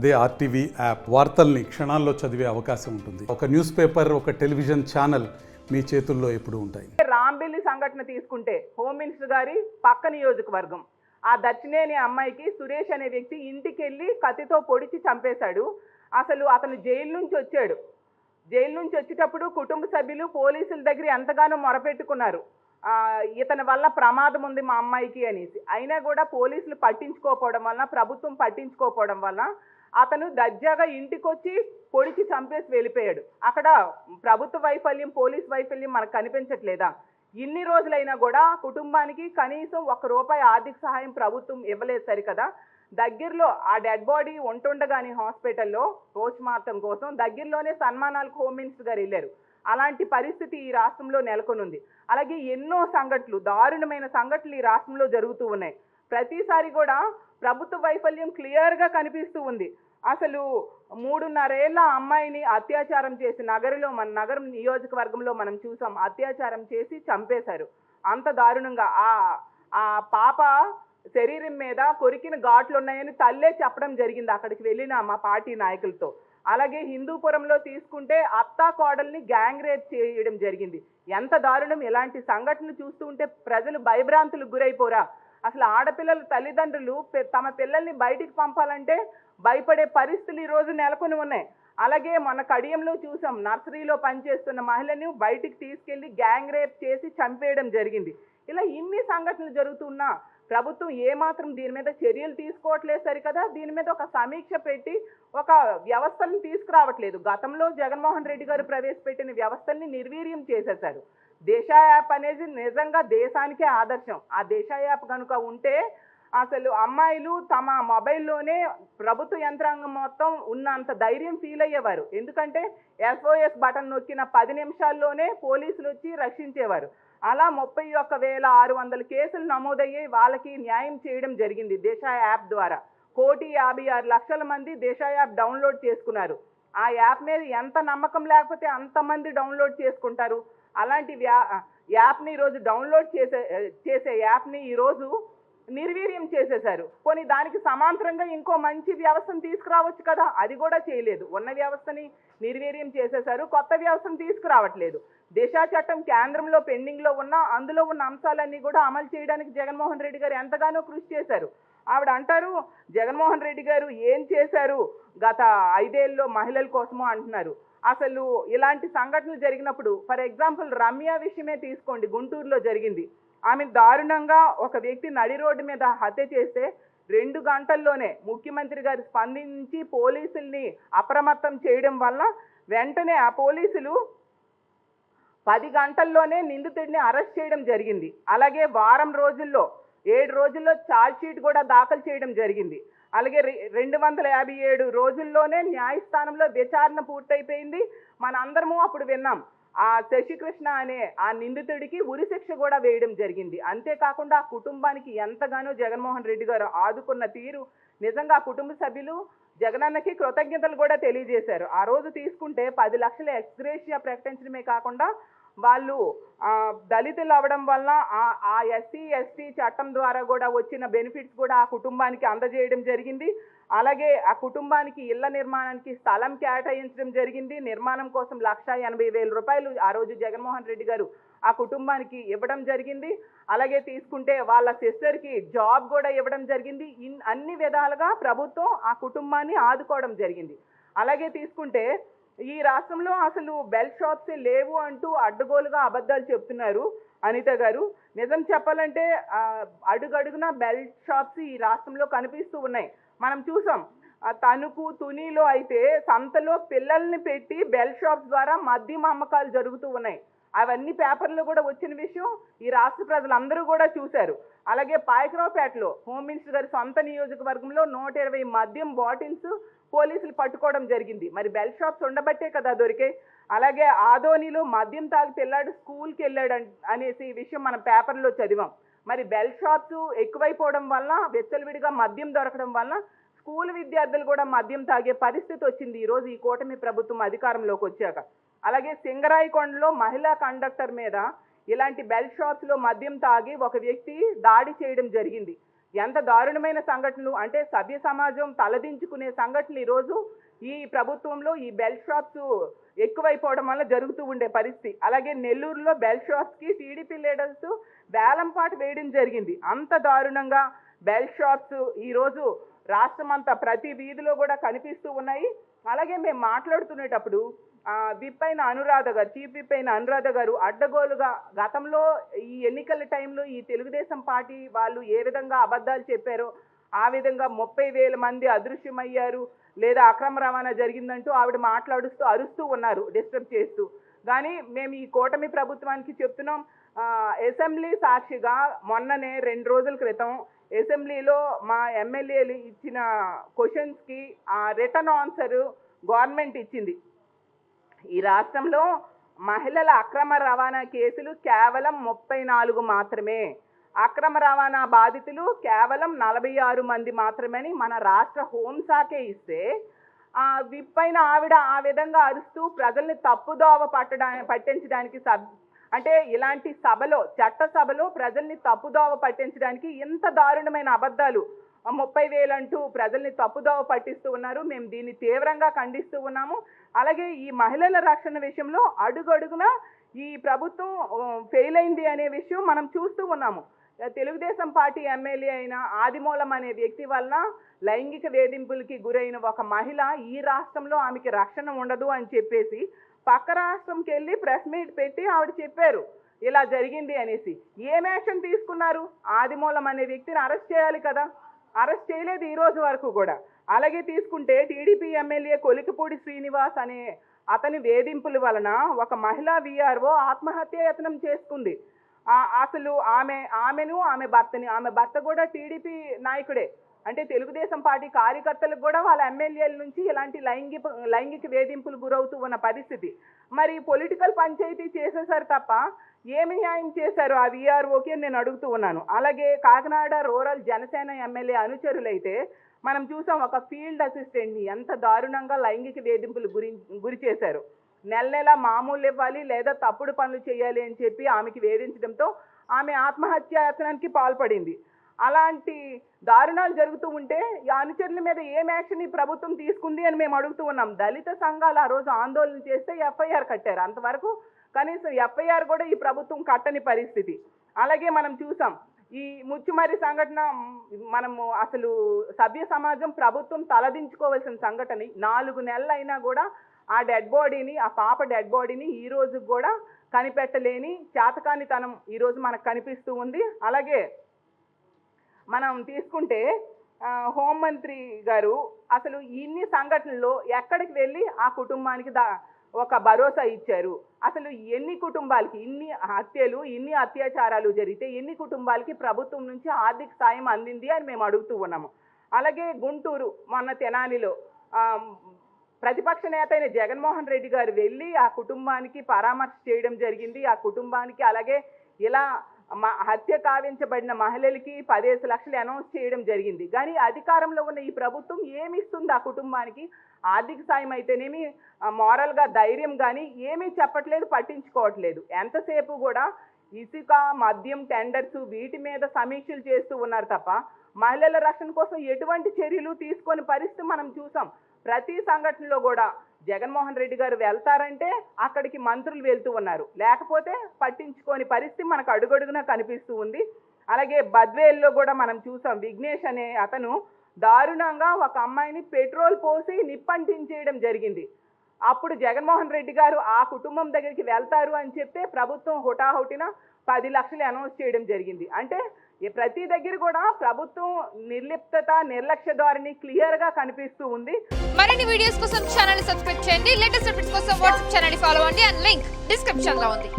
అదే RTV app వార్తల్ని క్షణాల్లో చదివే అవకాశం ఉంటుంది. ఒక న్యూస్ పేపర్, ఒక టెలివిజన్ ఛానల్ మీ చేతుల్లో ఎప్పుడూ ఉంటాయి. రాంబిల్లి సంఘటన తీసుకుంటే హోమ్ మినిస్టర్ గారి పక్క నియోజకవర్గం ఆ దచ్చినేని అమ్మాయికి సురేష్ అనే వ్యక్తి ఇంటికి వెళ్ళి కత్తితో పొడిచి చంపేశాడు. అసలు అతను జైలు నుంచి వచ్చాడు. జైలు నుంచి వచ్చేటప్పుడు కుటుంబ సభ్యులు పోలీసుల దగ్గర ఎంతగానో మొరపెట్టుకున్నారు, ఇతని వల్ల ప్రమాదం ఉంది మా అమ్మాయికి అనేసి. అయినా కూడా పోలీసులు పట్టించుకోకపోవడం వలన, ప్రభుత్వం పట్టించుకోకపోవడం వలన అతను దర్జాగా ఇంటికి వచ్చి పొడిచి చంపేసి వెళ్ళిపోయాడు. అక్కడ ప్రభుత్వ వైఫల్యం, పోలీస్ వైఫల్యం మనకు కనిపించట్లేదా? ఇన్ని రోజులైనా కూడా కుటుంబానికి కనీసం ₹1 ఆర్థిక సహాయం ప్రభుత్వం ఇవ్వలేదు సరికదా. దగ్గరలో ఆ డెడ్ బాడీ ఉంటుండగానే హాస్పిటల్లో పోస్ట్ మార్టం కోసం దగ్గరలోనే సన్మానాలకు హోమ్ మినిస్టర్ గారు వెళ్ళారు. అలాంటి పరిస్థితి ఈ రాష్ట్రంలో నెలకొనుంది. అలాగే ఎన్నో సంఘటనలు, దారుణమైన సంఘటనలు ఈ రాష్ట్రంలో జరుగుతూ ఉన్నాయి. ప్రతిసారి కూడా ప్రభుత్వ వైఫల్యం క్లియర్గా కనిపిస్తూ ఉంది. అసలు 3.5 ఏళ్ల అమ్మాయిని అత్యాచారం చేసి మన నగరం నియోజకవర్గంలో మనం చూసాం. అత్యాచారం చేసి చంపేశారు. అంత దారుణంగా ఆ పాప శరీరం మీద కొరికిన ఘాట్లు ఉన్నాయని తల్లే చెప్పడం జరిగింది అక్కడికి వెళ్ళిన మా పార్టీ నాయకులతో. అలాగే హిందూపురంలో తీసుకుంటే అత్తా కోడల్ని గ్యాంగ్ రేప్ చేయడం జరిగింది. ఎంత దారుణం! ఇలాంటి సంఘటనలు చూస్తూ ఉంటే ప్రజలు భయభ్రాంతులకు గురైపోరా? అసలు ఆడపిల్లల తల్లిదండ్రులు తమ పిల్లల్ని బయటికి పంపాలంటే భయపడే పరిస్థితులు ఈరోజు నెలకొని ఉన్నాయి. అలాగే మన కడియంలో చూసాం, నర్సరీలో పనిచేస్తున్న మహిళని బయటికి తీసుకెళ్లి గ్యాంగ్ రేప్ చేసి చంపేయడం జరిగింది. ఇలా ఇన్ని సంఘటనలు జరుగుతున్నా ప్రభుత్వం ఏమాత్రం దీని మీద చర్యలు తీసుకోవట్లేదు సరికదా. దీని మీద ఒక సమీక్ష పెట్టి ఒక వ్యవస్థలను తీసుకురావట్లేదు. గతంలో జగన్మోహన్ రెడ్డి గారు ప్రవేశపెట్టిన వ్యవస్థల్ని నిర్వీర్యం చేసేశారు. దిశ యాప్ అనేది నిజంగా దేశానికే ఆదర్శం. ఆ దిశ యాప్ కనుక ఉంటే అసలు అమ్మాయిలు తమ మొబైల్లోనే ప్రభుత్వ యంత్రాంగం మొత్తం ఉన్నంత ధైర్యం ఫీల్ అయ్యేవారు. ఎందుకంటే SOS బటన్ నొక్కిన 10 నిమిషాల్లోనే పోలీసులు వచ్చి రక్షించేవారు. అలా 31,600 కేసులు నమోదయ్యాయి. వాళ్ళకి న్యాయం చేయడం జరిగింది దిశ యాప్ ద్వారా. 1,56,00,000 మంది దిశ యాప్ డౌన్లోడ్ చేసుకున్నారు. ఆ యాప్ మీద ఎంత నమ్మకం లేకపోతే అంతమంది డౌన్లోడ్ చేసుకుంటారు. అలాంటి యాప్ని ఈరోజు డౌన్లోడ్ చేసే యాప్ని ఈరోజు నిర్వీర్యం చేసేశారు. పోనీ దానికి సమాంతరంగా ఇంకో మంచి వ్యవస్థను తీసుకురావచ్చు కదా, అది కూడా చేయలేదు. ఉన్న వ్యవస్థని నిర్వీర్యం చేసేశారు, కొత్త వ్యవస్థను తీసుకురావట్లేదు. దిశ చట్టం కేంద్రంలో పెండింగ్లో ఉన్న అందులో ఉన్న అంశాలన్నీ కూడా అమలు చేయడానికి జగన్మోహన్ రెడ్డి గారు ఎంతగానో కృషి చేశారు. ఆవిడ అంటారు, జగన్మోహన్ రెడ్డి గారు ఏం చేశారు గత 5 ఏళ్ళలో మహిళల కోసమో అంటున్నారు. అసలు ఇలాంటి సంఘటనలు జరిగినప్పుడు, ఫర్ ఎగ్జాంపుల్ రమ్య విషయమే తీసుకోండి, గుంటూరులో జరిగింది. ఆమె దారుణంగా ఒక వ్యక్తి నడి రోడ్డు మీద హత్య చేస్తే 2 గంటల్లోనే ముఖ్యమంత్రి గారు స్పందించి పోలీసుల్ని అప్రమత్తం చేయడం వల్ల వెంటనే ఆ పోలీసులు 10 గంటల్లోనే నిందితుడిని అరెస్ట్ చేయడం జరిగింది. అలాగే వారం రోజుల్లో 7 రోజుల్లో ఛార్జ్ షీట్ కూడా దాఖలు చేయడం జరిగింది. అలాగే 257 రోజుల్లోనే న్యాయస్థానంలో విచారణ పూర్తయిపోయింది. మనందరము అప్పుడు విన్నాం, ఆ శశికృష్ణ అనే ఆ నిందితుడికి ఉరిశిక్ష కూడా వేయడం జరిగింది. అంతేకాకుండా ఆ కుటుంబానికి ఎంతగానో జగన్మోహన్ రెడ్డి గారు ఆదుకున్న తీరు నిజంగా ఆ కుటుంబ సభ్యులు జగనన్నకి కృతజ్ఞతలు కూడా తెలియజేశారు. ఆ రోజు తీసుకుంటే 10 లక్షల ఎక్స్గ్రేషియా ప్రకటించడమే కాకుండా వాళ్ళు దళితులు అవ్వడం వల్ల ఆ SC ST చట్టం ద్వారా కూడా వచ్చిన బెనిఫిట్స్ కూడా ఆ కుటుంబానికి అందజేయడం జరిగింది. అలాగే ఆ కుటుంబానికి ఇళ్ల నిర్మాణానికి స్థలం కేటాయించడం జరిగింది. నిర్మాణం కోసం ₹1,80,000 ఆ రోజు జగన్మోహన్ రెడ్డి గారు ఆ కుటుంబానికి ఇవ్వడం జరిగింది. అలాగే తీసుకుంటే వాళ్ళ సిస్టర్కి జాబ్ కూడా ఇవ్వడం జరిగింది. అన్ని విధాలుగా ప్రభుత్వం ఆ కుటుంబాన్ని ఆదుకోవడం జరిగింది. అలాగే తీసుకుంటే ఈ రాష్ట్రంలో అసలు బెల్ట్ షాప్సే లేవు అంటూ అడ్డగోలుగా అబద్ధాలు చెప్తున్నారు అనిత గారు. నిజం చెప్పాలంటే అడుగడుగున బెల్ట్ షాప్స్ ఈ రాష్ట్రంలో కనిపిస్తూ ఉన్నాయి. మనం చూసాం, తణుకు తునిలో అయితే సంతలో పిల్లల్ని పెట్టి బెల్ట్ షాప్స్ ద్వారా మద్యం అమ్మకాలు జరుగుతూ ఉన్నాయి. అవన్నీ పేపర్లో కూడా వచ్చిన విషయం ఈ రాష్ట్ర ప్రజలందరూ కూడా చూశారు. అలాగే పాయకరావుపేటలో హోమ్ మినిస్టర్ గారి సొంత నియోజకవర్గంలో 120 మద్యం బాటిల్స్ పోలీసులు పట్టుకోవడం జరిగింది. మరి బెల్ట్ షాప్స్ ఉండబట్టే కదా దొరికాయి. అలాగే ఆదోనిలో మద్యం తాగి పిల్లాడు స్కూల్కి వెళ్ళాడు అనేసి ఈ విషయం మనం పేపర్లో చదివాం. మరి బెల్ట్ షాప్స్ ఎక్కువైపోవడం వల్ల, విచ్చలవిడిగా మద్యం దొరకడం వల్ల స్కూల్ విద్యార్థులు కూడా మద్యం తాగే పరిస్థితి వచ్చింది ఈరోజు ఈ కూటమి ప్రభుత్వం అధికారంలోకి వచ్చాక. అలాగే సింగరాయకొండలో మహిళా కండక్టర్ మీద ఇలాంటి బెల్ట్ షాప్స్లో మద్యం తాగి ఒక వ్యక్తి దాడి చేయడం జరిగింది. ఎంత దారుణమైన సంఘటనలు అంటే సభ్య సమాజం తలదించుకునే సంఘటనలు ఈరోజు ఈ ప్రభుత్వంలో ఈ బెల్ షాప్స్ ఎక్కువైపోవడం వల్ల జరుగుతూ ఉండే పరిస్థితి. అలాగే నెల్లూరులో బెల్ షాప్స్కి టీడీపీ లీడర్స్ వేలంపాట వేయడం జరిగింది. అంత దారుణంగా బెల్ షాప్స్ ఈరోజు రాష్ట్రం అంతా ప్రతి వీధిలో కూడా కనిపిస్తూ ఉన్నాయి. అలాగే మేము మాట్లాడుతునేటప్పుడు విప్ అయిన అనురాధ గారు, చీఫ్ విప్ అయిన అనురాధ గారు అడ్డగోలుగా గతంలో ఈ ఎన్నికల టైంలో ఈ తెలుగుదేశం పార్టీ వాళ్ళు ఏ విధంగా అబద్ధాలు చెప్పారో ఆ విధంగా 30,000 మంది అదృశ్యమయ్యారు లేదా అక్రమ రవాణా జరిగిందంటూ ఆవిడ మాట్లాడుతూ అరుస్తూ ఉన్నారు, డిస్టర్బ్ చేస్తూ. కానీ మేము ఈ కూటమి ప్రభుత్వానికి చెప్తున్నాం, అసెంబ్లీ సాక్షిగా మొన్ననే 2 రోజుల క్రితం అసెంబ్లీలో మా ఎమ్మెల్యేలు ఇచ్చిన క్వశ్చన్స్కి రిటర్న్ ఆన్సర్ గవర్నమెంట్ ఇచ్చింది. ఈ రాష్ట్రంలో మహిళల అక్రమ రవాణా కేసులు కేవలం 34 మాత్రమే, అక్రమ రవాణా బాధితులు కేవలం 46 మంది మాత్రమే మన రాష్ట్ర హోంశాఖే ఇస్తే విప్ అయిన ఆవిడ ఆ విధంగా అరుస్తూ ప్రజల్ని తప్పుదోవ పట్టించడానికి అంటే ఇలాంటి సభలో, చట్ట సభలో ప్రజల్ని తప్పుదోవ పట్టించడానికి ఇంత దారుణమైన అబద్ధాలు 30,000 అంటూ ప్రజల్ని తప్పుదోవ పట్టిస్తూ ఉన్నారు. మేము దీన్ని తీవ్రంగా ఖండిస్తూ ఉన్నాము. అలాగే ఈ మహిళల రక్షణ విషయంలో అడుగడుగున ఈ ప్రభుత్వం ఫెయిల్ అయింది అనే విషయం మనం చూస్తూ ఉన్నాము. తెలుగుదేశం పార్టీ ఎమ్మెల్యే అయిన ఆదిమూలం అనే వ్యక్తి వలన లైంగిక వేధింపులకి గురైన ఒక మహిళ ఈ రాష్ట్రంలో ఆమెకి రక్షణ ఉండదు అని చెప్పేసి పక్క రాష్ట్రంకి వెళ్ళి ప్రెస్ మీట్ పెట్టి ఆవిడ చెప్పారు ఇలా జరిగింది అనేసి. ఏం యాక్షన్ తీసుకున్నారు? ఆదిమూలం అనే వ్యక్తిని అరెస్ట్ చేయాలి కదా, అరెస్ట్ చేయలేదు ఈ రోజు వరకు కూడా. అలాగే తీసుకుంటే టీడీపీ ఎమ్మెల్యే కొలికిపూడి శ్రీనివాస్ అనే అతని వేధింపుల వలన ఒక మహిళా వీఆర్ఓ ఆత్మహత్యాయత్నం చేసుకుంది. అసలు ఆమె భర్త కూడా టీడీపీ నాయకుడే. అంటే తెలుగుదేశం పార్టీ కార్యకర్తలకు కూడా వాళ్ళ ఎమ్మెల్యేల నుంచి ఇలాంటి లైంగిక వేధింపులు గురవుతూ ఉన్న పరిస్థితి. మరి పొలిటికల్ పంచాయతీ చేసేసారు తప్ప ఏమి న్యాయం చేశారు ఆ వీఆర్ఓకి అని నేను అడుగుతూ ఉన్నాను. అలాగే కాకినాడ రూరల్ జనసేన ఎమ్మెల్యే అనుచరులైతే మనం చూసాం, ఒక ఫీల్డ్ అసిస్టెంట్ని ఎంత దారుణంగా లైంగిక వేధింపులు గురి చేశారు. నెల మామూలు ఇవ్వాలి లేదా తప్పుడు పనులు చేయాలి అని చెప్పి ఆమెకి వేధించడంతో ఆమె ఆత్మహత్యాయత్నానికి పాల్పడింది. అలాంటి దారుణాలు జరుగుతూ ఉంటే ఈ అనుచరుల మీద ఏం యాక్షన్ ఈ ప్రభుత్వం తీసుకుంది అని మేము అడుగుతూ ఉన్నాం. దళిత సంఘాలు ఆ రోజు ఆందోళన చేస్తే ఎఫ్ఐఆర్ కట్టారు, అంతవరకు కనీసం ఎఫ్ఐఆర్ కూడా ఈ ప్రభుత్వం కట్టని పరిస్థితి. అలాగే మనం చూసాం ఈ ముచ్చుమర్రి సంఘటన, మనము అసలు సభ్య సమాజం ప్రభుత్వం తలదించుకోవాల్సిన సంఘటన. 4 నెలలు అయినా కూడా ఆ డెడ్ బాడీని, ఆ పాప డెడ్ బాడీని ఈ రోజు కూడా కనిపెట్టలేని చేతకానితనం ఈరోజు మనకు కనిపిస్తూ ఉంది. అలాగే మనం తీసుకుంటే హోంమంత్రి గారు అసలు ఇన్ని సంఘటనల్లో ఎక్కడికి వెళ్ళి ఆ కుటుంబానికి ఒక భరోసా ఇచ్చారు? అసలు ఎన్ని కుటుంబాలకి ఇన్ని హత్యలు, ఇన్ని అత్యాచారాలు జరిగితే ఎన్ని కుటుంబాలకి ప్రభుత్వం నుంచి ఆర్థిక సాయం అందింది అని మేము అడుగుతూ ఉన్నాము. అలాగే గుంటూరు మొన్న తెనాలిలో ప్రతిపక్ష నేత అయిన జగన్మోహన్ రెడ్డి గారు వెళ్ళి ఆ కుటుంబానికి పరామర్శ చేయడం జరిగింది. ఆ కుటుంబానికి అలాగే ఇలా హత్య కావించబడిన మహిళలకి 15 లక్షలు అనౌన్స్ చేయడం జరిగింది. కానీ అధికారంలో ఉన్న ఈ ప్రభుత్వం ఏమి ఇస్తుంది ఆ కుటుంబానికి? ఆర్థిక సాయం అయితేనేమి, మోరల్గా ధైర్యం కానీ ఏమీ చెప్పట్లేదు, పట్టించుకోవట్లేదు. ఎంతసేపు కూడా ఇసుక, మద్యం టెండర్స్ వీటి మీద సమీక్షలు చేస్తూ ఉన్నారు తప్ప మహిళల రక్షణ కోసం ఎటువంటి చర్యలు తీసుకొని పరిస్థితి మనం చూసాం. ప్రతి సంఘటనలో కూడా జగన్మోహన్ రెడ్డి గారు వెళ్తారంటే అక్కడికి మంత్రులు వెళ్తూ ఉన్నారు, లేకపోతే పట్టించుకోని పరిస్థితి మనకు అడుగడుగునా కనిపిస్తూ ఉంది. అలాగే బద్వేల్లో కూడా మనం చూసాం, విఘ్నేష్ అనే అతను దారుణంగా ఒక అమ్మాయిని పెట్రోల్ పోసి నిప్పంటించేయడం జరిగింది. అప్పుడు జగన్మోహన్ రెడ్డి గారు ఆ కుటుంబం దగ్గరికి వెళ్తారు అని చెప్తే ప్రభుత్వం హుటాహుటిన 10 లక్షలు అనౌన్స్ చేయడం జరిగింది. అంటే ప్రతి దగ్గర కూడా ప్రభుత్వం నిర్లిప్తత, నిర్లక్ష్య ధోరణి క్లియర్గా కనిపిస్తూ ఉంది. మరిన్ని వీడియోస్ కోసం ఛానల్ సబ్స్క్రైబ్ చేయండి. లేటెస్ట్ అప్డేట్స్ కోసం వాట్సాప్ ఛానల్ ఫాలో అవ్వండి. అండ్ లింక్ డిస్క్రిప్షన్ లో ఉంది.